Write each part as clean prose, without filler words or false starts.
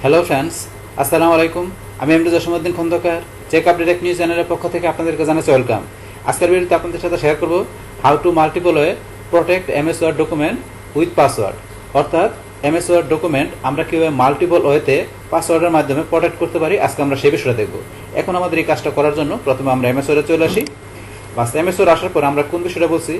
Hello friends, আসসালামু আলাইকুম। আমি MD Jasimuddin Khandakar check update এক নিউজ চ্যানেলের পক্ষ থেকে আপনাদেরকে জানাচ্ছি ওয়েলকাম। আজকের ভিডিওতে আপনাদের সাথে শেয়ার করব how to multiple way protect MS Word document with password. অর্থাৎ এমএস ওয়ার্ড ডকুমেন্ট আমরা কীভাবে মাল্টিপল ওয়েতে পাসওয়ার্ডের মাধ্যমে প্রোটেক্ট করতে পারি, আজকে আমরা সেই বিষয়টা দেখব। এখন আমাদের এই কাজটা করার জন্য প্রথমে আমরা এমএস ওয়ার্ডে চলে আসি। বাস এমএস ওয়ার্ড আসার পর আমরা কোন বিষয়টা বলছি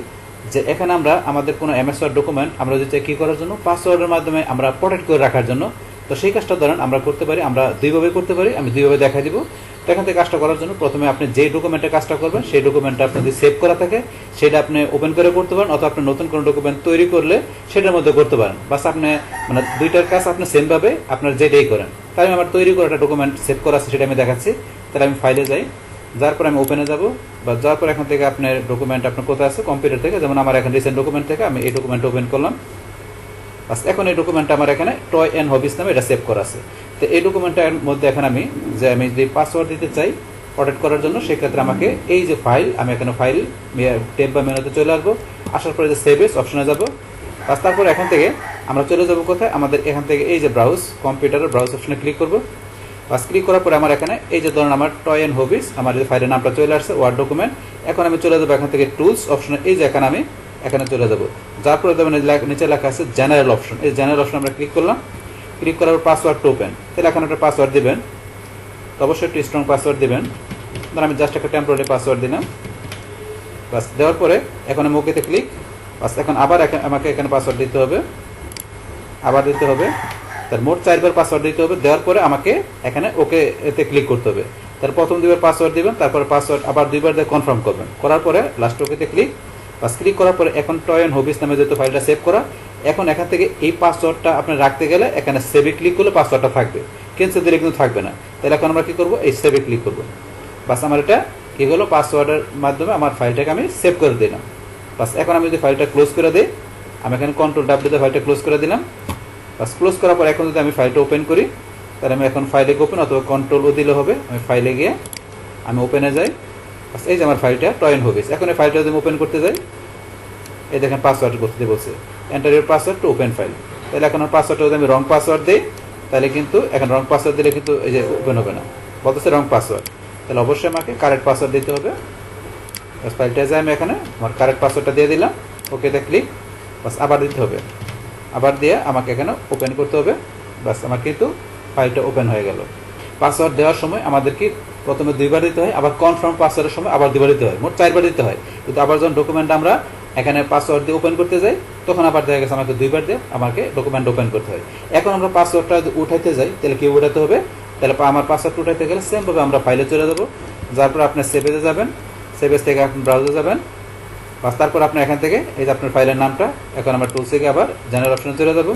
যে এখানে আমরা আমাদের কোনো এমএস ওয়ার্ড ডকুমেন্ট আমরা যদি চাই কী করার জন্য, পাসওয়ার্ডের মাধ্যমে আমরা প্রোটেক্ট করে রাখার জন্য। তো সেই কাজটা ধরেন আমরা করতে পারি, আমরা দুইভাবে করতে পারি, আমি দুইভাবে দেখাই দিব। তো এখান থেকে কাজটা করার জন্য প্রথমে আপনি যে ডকুমেন্টে কাজটা করবেন সেই ডকুমেন্টটা আপনি যদি সেভ করা থাকে সেটা আপনি ওপেন করে করতে পারেন, অথবা আপনি নতুন কোনো ডকুমেন্ট তৈরি করলে সেটার মধ্যে করতে পারেন। বাস আপনি মানে দুইটার কাজ আপনি সেমভাবে আপনার যেটাই করেন। তাই আমি আমার তৈরি করে একটা ডকুমেন্ট সেভ করা আছে সেটা আমি দেখাচ্ছি। তাহলে আমি ফাইলে যাই, যার পর আমি ওপেনে যাব, বা যাওয়ার পর এখান থেকে আপনার ডকুমেন্ট আপনার কোথায় আছে কম্পিউটার থেকে, যেমন আমার এখন রিসেন্ট ডকুমেন্ট থেকে আমি এই ডকুমেন্ট ওপেন করলাম। বাস এখন এই ডকুমেন্টটা আমার এখানে টয় অ্যান্ড হবিস নামে এটা সেভ করা আছে। তো এই ডকুমেন্টের মধ্যে এখন আমি যদি পাসওয়ার্ড দিতে চাই প্রোটেক্ট করার জন্য, সেক্ষেত্রে আমাকে এই যে ফাইল, আমি এখানে ফাইল ট্যাব বা মেনুতে চলে আসবো। আসার পরে যে সেভ এস অপশনে যাব। বাস তারপর এখান থেকে আমরা চলে যাব কোথায়, আমাদের এখান থেকে এই যে ব্রাউজ, কম্পিউটারের ব্রাউজ অপশনে ক্লিক করব। বাস ক্লিক করার পরে আমার এখানে এই যে ধরুন আমার টয় অ্যান্ড হবিস, আমার যে ফাইলের নামটা চলে আসছে ওয়ার্ড ডকুমেন্ট। এখন আমি চলে যাবো এখান থেকে টুলস অপশনে, এই যে এখানে চলে যাবো। যার পরে দেবেন নিচে লেখা আছে জেনারেল অপশন, এই জেনারেল অপশন আমরা ক্লিক করলাম। ক্লিক করার পর পাসওয়ার্ড টু ওপেন, তাহলে এখানে একটা পাসওয়ার্ড দিবেন, তো অবশ্যই একটু স্ট্রং পাসওয়ার্ড দিবেন। ধর আমি জাস্ট একটা টেম্পোরারি পাসওয়ার্ড দিলাম। বাস দেওয়ার পরে এখন আমি ওকেতে ক্লিক। বাস এখন আবার আমাকে এখানে পাসওয়ার্ড দিতে হবে, আবার দিতে হবে, তার মোট 4 বার পাসওয়ার্ড দিতে হবে। দেওয়ার পরে আমাকে এখানে ওকে এতে ক্লিক করতে হবে। তার প্রথম 2 বার পাসওয়ার্ড দিবেন, তারপরে পাসওয়ার্ড আবার 2 বার দিয়ে কনফার্ম করবেন। করার পরে লাস্ট ওকেতে ক্লিক। বাস ক্লিক করার পরে এখন টয় অ্যান্ড হবিস নামে যেহেতু ফাইলটা সেভ করা, এখন এখান থেকে এই পাসওয়ার্ডটা আপনি রাখতে গেলে এখানে সেভে ক্লিক করলে পাসওয়ার্ডটা থাকবে, ক্যান্সেল দিলে কিন্তু থাকবে না। তাহলে এখন আমরা কী করবো, এই সেভে ক্লিক করবো। বাস আমার এটা কী হলো, পাসওয়ার্ডের মাধ্যমে আমার ফাইলটাকে আমি সেভ করে দিলাম। বাস এখন আমি যদি ফাইলটা ক্লোজ করে দিই, আমি এখানে কন্ট্রোল ডাব্লিউ দিয়ে ফাইলটা ক্লোজ করে দিলাম। বাস ক্লোজ করার পর এখন যদি আমি ফাইলটা ওপেন করি, তাহলে আমি এখন ফাইলে ওপেন অথবা কন্ট্রোল ও দিলে হবে। আমি ফাইলে গিয়ে আমি ওপেনে যাই। বাস এই যে আমার ফাইলটা টয় অ্যান্ড হবিস। এখন এই ফাইলটা যদি আমি ওপেন করতে যাই, এই দেখেন পাসওয়ার্ড করতে বলছে enter your password to open file. তাহলে এখন আমার পাসওয়ার্ডটা যদি আমি রং পাসওয়ার্ড দিই, তাহলে কিন্তু এখন রং পাসওয়ার্ড দিলে কিন্তু এই যে ওপেন হবে না, বলতেছে রং পাসওয়ার্ড। তাহলে অবশ্যই আমাকে কারেক্ট পাসওয়ার্ড দিতে হবে। বাস ফাইলটা যাই আমি এখানে আমার কারেক্ট পাসওয়ার্ডটা দিয়ে দিলাম, ওকেতে ক্লিক। বাস আবার দিতে হবে, আবার দিয়ে আমাকে এখানে ওপেন করতে হবে। বাস আমার কিন্তু ফাইলটা ওপেন হয়ে গেল। পাসওয়ার্ড দেওয়ার সময় আমাদেরকে প্রথমে 2 বার দিতে হয়, আবার কনফার্ম পাসওয়ার্ডের সময় আবার 2 বার দিতে হয়, মোট 4 বার দিতে হয়। কিন্তু আবার যখন ডকুমেন্ট আমরা এখানে পাসওয়ার্ড দিয়ে ওপেন করতে যাই, তখন আবার দেখা গেছে আমাকে 2 বার দিয়ে আমাকে ডকুমেন্ট ওপেন করতে হয়। এখন আমরা পাসওয়ার্ডটা যদি উঠাইতে যাই, তাহলে কি উঠাতে হবে, তাহলে আমার পাসওয়ার্ড উঠাইতে গেলে সেমভাবে আমরা ফাইলে চলে যাবো। যার পর আপনি সেভেজে যাবেন, সেভেজ থেকে আপনি ব্রাউজে যাবেন। বাস তারপর আপনি এখান থেকে এই যে আপনার ফাইলের নামটা, এখন আমরা টুলস থেকে আবার জেনারেল অপশনে চলে যাবো।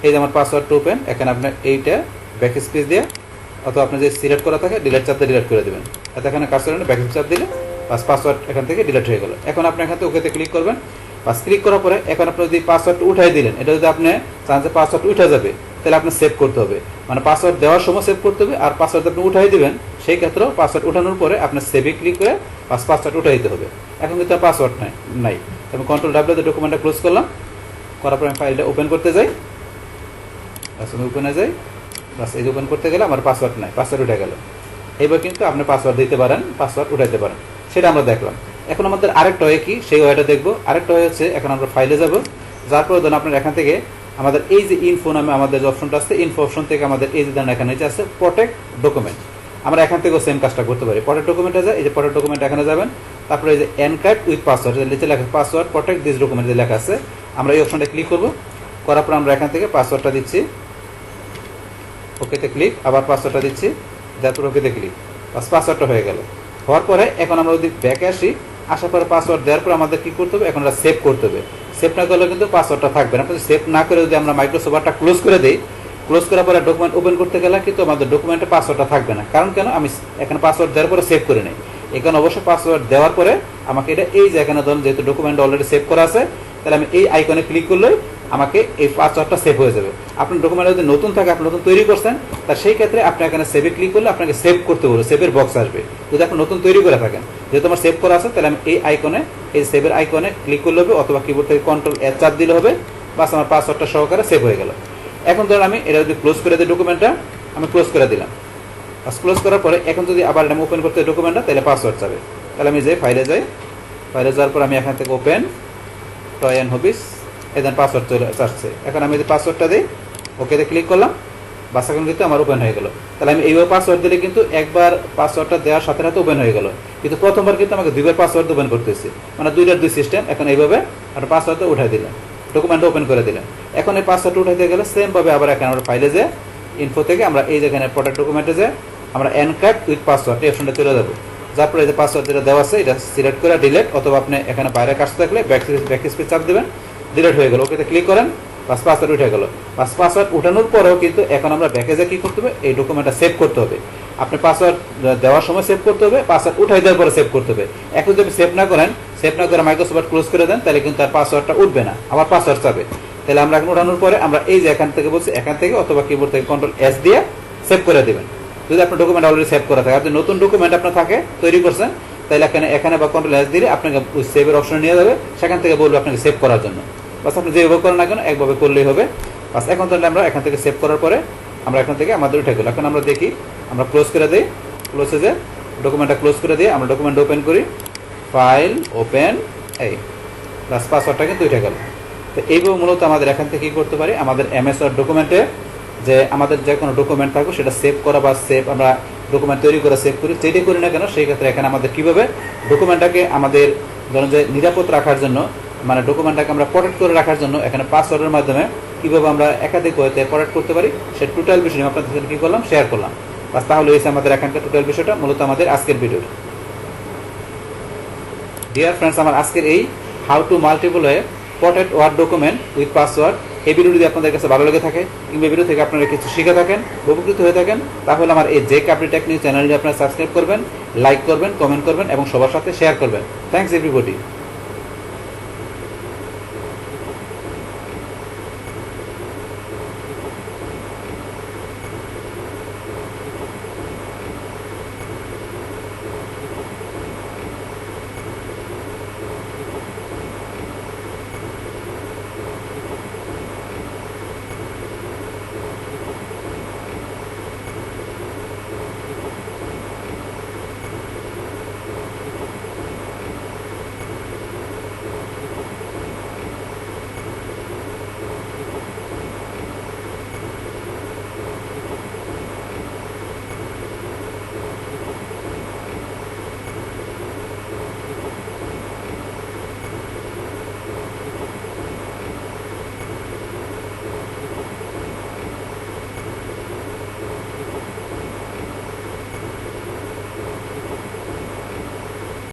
এই যে আমার পাসওয়ার্ড টু ওপেন, এখানে আপনার এইটা ব্যাক স্পেস দিয়ে অথবা আপনি যে সিলেক্ট করা থাকে ডিলিট চাপ দিয়ে ডিলিট করে দেবেন। এতে এখানে কাজ করেন ব্যাক চাপ দিলে বাস পাসওয়ার্ড এখান থেকে ডিলিট হয়ে গেল। এখন আপনি এখান থেকে ওকেতে ক্লিক করবেন। বাস ক্লিক করার পরে এখন আপনি যদি পাসওয়ার্ড উঠাই দিলেন, এটা যদি আপনি চান যে পাসওয়ার্ড উঠে যাবে, তাহলে আপনি সেভ করতে হবে, মানে পাসওয়ার্ড দেওয়ার সময় সেভ করতে হবে। আর পাসওয়ার্ড আপনি উঠাই দিবেন, সেই ক্ষেত্রেও পাসওয়ার্ড উঠানোর পরে আপনার সেভে ক্লিক করে পাসওয়ার্ড উঠাই দিতে হবে। এখন কিন্তু পাসওয়ার্ড নাই। আমি কন্ট্রোল ডাব্লিউ দিয়ে ডকুমেন্টটা ক্লোজ করলাম। করার পরে আমি ফাইলটা ওপেন করতে যাই। বাস আমি ওপেনে যাই। বাস এই ওপেন করতে গেলে আমার পাসওয়ার্ড নাই, পাসওয়ার্ড উঠে গেল। এইবার কিন্তু আপনি পাসওয়ার্ড দিতে পারেন, পাসওয়ার্ড উঠাইতে পারেন, সেটা আমরা দেখলাম। এখন আমাদের আরেকটা ওয়ে কি, সেই ওয়েটা দেখবো। আরেকটা ওয়ে হচ্ছে, এখন আমরা ফাইলে যাব। যার পরে ধরুন আপনার এখান থেকে আমাদের এই যে ইনফো নামে আমাদের যে অপশনটা আছে, ইনফো অপশন থেকে আমাদের এই যে ধরুন এখানে যে আছে প্রোটেক্ট ডকুমেন্ট, আমরা এখান থেকেও সেম কাজটা করতে পারি। প্রোটেক্ট ডকুমেন্টে যায়, এই যে প্রোটেক্ট ডকুমেন্ট এখানে যাবেন। তারপরে এই যে এনক্রিপ্ট উইথ পাসওয়ার্ড, নিচে লেখা পাসওয়ার্ড প্রোটেক্ট দিস ডকুমেন্ট যে লেখা আছে, আমরা এই অপশনটা ক্লিক করবো। করার পর আমরা এখান থেকে পাসওয়ার্ডটা দিচ্ছি, ওকেতে ক্লিক, আবার পাসওয়ার্ডটা দিচ্ছি, তারপর ওকেতে ক্লিক। বাস পাসওয়ার্ডটা হয়ে গেল। হওয়ার পরে এখন আমরা যদি ব্যাকে আসি, আসার পরে পাসওয়ার্ড দেওয়ার পর আমাদের কী করতে হবে, এখন আমরা সেভ করতে হবে। সেভ না করলে কিন্তু পাসওয়ার্ডটা থাকবে না। সেভ না করে যদি আমরা মাইক্রোসফটটা ক্লোজ করে দিই, ক্লোজ করার পরে ডকুমেন্ট ওপেন করতে গেলে কিন্তু আমাদের ডকুমেন্টে পাসওয়ার্ডটা থাকবে না। কারণ কেন, আমি এখানে পাসওয়ার্ড দেওয়ার পরে সেভ করে নিই। এখানে অবশ্যই পাসওয়ার্ড দেওয়ার পরে আমাকে এটা এই যে এখানে ধরুন যেহেতু ডকুমেন্ট অলরেডি সেভ করা আছে, তাহলে আমি এই আইকনে ক্লিক করলেই আমাকে এই পাসওয়ার্ডটা সেভ হয়ে যাবে। আপনার ডকুমেন্ট যদি নতুন থাকে, আপনি নতুন তৈরি করছেন, তার সেই ক্ষেত্রে আপনি এখানে সেভে ক্লিক করলে আপনাকে সেভ করতে বলবে, সেভের বক্স আসবে। যদি আপনি নতুন তৈরি করে থাকেন, যেহেতু আমার সেভ করা আছে, তাহলে আমি এই আইকনে, এই সেভের আইকনে ক্লিক করলে হবে, অথবা কিবোর্ড থেকে কন্ট্রোল এর চাপ দিলে হবে। বাস আমার পাসওয়ার্ডটা সহকারে সেভ হয়ে গেল। এখন ধরুন আমি এটা যদি ক্লোজ করে দিই ডকুমেন্টটা, আমি ক্লোজ করে দিলাম। ক্লোজ করার পরে এখন যদি আবার আমি ওপেন করতে ডকুমেন্টটা, তাহলে পাসওয়ার্ড যাবে। তাহলে আমি যাই ফাইলে যাওয়ার পর আমি এখান থেকে ওপেন টয় অ্যান্ড হবিস, এখানে পাসওয়ার্ড চলে আসছে। এখন আমি যদি পাসওয়ার্ডটা দিই, ওকেতে ক্লিক করলাম, বাস এখন কিন্তু আমার ওপেন হয়ে গেল। তাহলে আমি এইভাবে পাসওয়ার্ড দিলে কিন্তু একবার পাসওয়ার্ডটা দেওয়ার সাথে সাথে ওপেন হয়ে গেল, কিন্তু প্রথমবার কিন্তু আমাকে দুইবার পাসওয়ার্ড ওপেন করতেছি, মানে দুইটার দুই সিস্টেম। এখন এইভাবে একটা পাসওয়ার্ডটা উঠাই দিলাম, ডকুমেন্টটা ওপেন করে দিলাম। এখন এই পাসওয়ার্ডটা উঠাইতে গেলে সেমভাবে আবার এখানে আমরা ফাইলে যে ইনফো থেকে আমরা এই যেখানে প্রোডাক্ট ডকুমেন্টে যে আমরা এনক্রিপ্ট উইথ পাসওয়ার্ড এই অপশনটা চলে যাবো। যার পরে এই যে পাসওয়ার্ড যেটা দেওয়া আছে এটা সিলেক্ট করে ডিলিট, অথবা আপনি এখানে বাইরে কাজ থাকলে ব্যাক স্পেস চাপ দেবেন, ডিলিট হয়ে গেল। ওকেতে ক্লিক করেন, পাসওয়ার্ড উঠে গেল। পাসওয়ার্ড উঠানোর পরেও কিন্তু এখন আমরা ব্যাকে যে কী করতে হবে, এই ডকুমেন্টটা সেভ করতে হবে। আপনি পাসওয়ার্ড দেওয়ার সময় সেভ করতে হবে, পাসওয়ার্ড উঠাই দেওয়ার পরে সেভ করতে হবে। এখন যদি সেভ না করে মাইক্রোসফট ক্লোজ করে দেন, তাহলে কিন্তু তার পাসওয়ার্ডটা উঠবে না, আবার পাসওয়ার্ড চাবে। তাহলে আমরা এখন উঠানোর পরে আমরা এই যে এখান থেকে বলছি, এখান থেকে অথবা কিবোর্ড থেকে Ctrl+S দিয়ে সেভ করে দেবেন। যদি আপনার ডকুমেন্ট অলরেডি সেভ করা থাকে, আপনি নতুন ডকুমেন্ট আপনার থাকে তৈরি করছেন, তাহলে এখানে বা Ctrl+S দিলে আপনাকে ওই সেভের অপশনে নিয়ে যাবে, সেখান থেকে বলবে আপনাকে সেভ করার জন্য। বাস আপনি যেভাবে করেন না কেন একভাবে করলেই হবে। বাস এখন তাহলে আমরা এখান থেকে সেভ করার পরে আমরা এখান থেকে আমাদের উঠে গেল। এখন আমরা দেখি, আমরা ক্লোজ করে দিই, ক্লোজে যে ডকুমেন্টটা ক্লোজ করে দিয়ে আমরা ডকুমেন্ট ওপেন করি, ফাইল ওপেন, এই প্লাস পাসওয়ার্ডটা কিন্তু উঠে গেল। তো এইভাবে মূলত আমাদের এখান থেকে কী করতে পারি, আমাদের MS ওয়ার্ড ডকুমেন্টে যে আমাদের যে কোনো ডকুমেন্ট থাকবে সেটা সেভ করা বা আমরা ডকুমেন্ট তৈরি করে সেভ করি, যেটাই করি না কেন সেই ক্ষেত্রে এখানে আমাদের কীভাবে ডকুমেন্টটাকে আমাদের ধরুন যে নিরাপদ রাখার জন্য, মানে ডকুমেন্টটাকে আমরা প্রোটেক্ট করে রাখার জন্য এখানে পাসওয়ার্ডের মাধ্যমে কীভাবে আমরা একাধিক ওয়েতে প্রোটেক্ট করতে পারি, সে টোটাল বিষয় নিয়ে আপনাদের সাথে কী করলাম, শেয়ার করলাম। বাস তাহলে হয়েছে আমাদের এখানকার টোটাল বিষয়টা, মূলত আমাদের আজকের ভিডিও। ডিয়ার ফ্রেন্ডস, আমার আজকের এই how to multiply protect Word document with password, এই ভিডিও যদি আপনাদের কাছে ভালো লেগে থাকে কিংবা ভিডিও থেকে আপনারা কিছু শিখে থাকেন, উপকৃত হয়ে থাকেন, তাহলে আমার এই যে কাপড়ি টেকনিক চ্যানেলটি আপনারা সাবস্ক্রাইব করবেন, লাইক করবেন, কমেন্ট করবেন এবং সবার সাথে শেয়ার করবেন। Thanks everybody.